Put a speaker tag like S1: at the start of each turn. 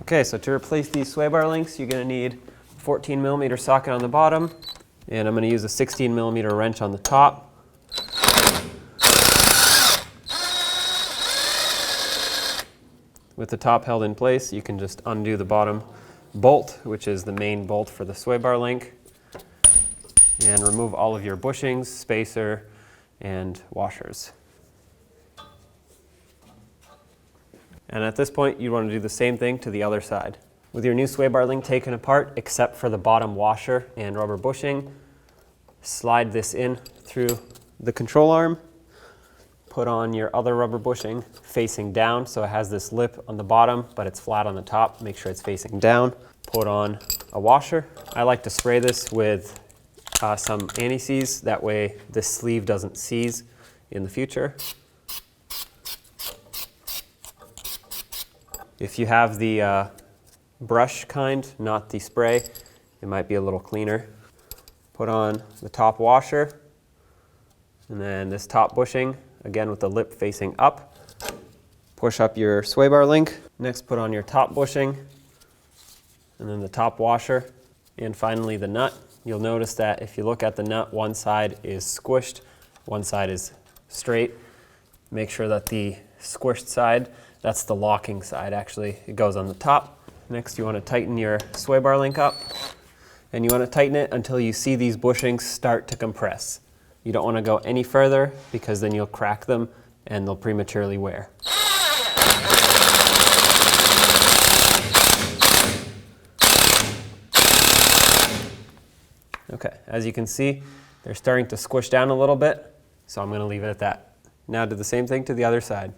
S1: Okay, so to replace these sway bar links, you're going to need a 14mm socket on the bottom, and I'm going to use a 16mm wrench on the top. With the top held in place, you can just undo the bottom bolt, which is the main bolt for the sway bar link, and remove all of your bushings, spacer, and washers. And at this point, you want to do the same thing to the other side. With your new sway bar link taken apart, except for the bottom washer and rubber bushing, slide this in through the control arm. Put on your other rubber bushing facing down, so it has this lip on the bottom, but it's flat on the top. Make sure it's facing down. Put on a washer. I like to spray this with some anti-seize. That way this sleeve doesn't seize in the future. If you have the brush kind, not the spray, it might be a little cleaner. Put on the top washer, and then this top bushing, again with the lip facing up. Push up your sway bar link. Next, put on your top bushing, and then the top washer, and finally the nut. You'll notice that if you look at the nut, one side is squished, one side is straight. Make sure that the squished side, that's the locking side actually, it goes on the top. Next, you want to tighten your sway bar link up, and you want to tighten it until you see these bushings start to compress. You don't want to go any further because then you'll crack them and they'll prematurely wear. Okay, as you can see, they're starting to squish down a little bit, so I'm going to leave it at that. Now do the same thing to the other side.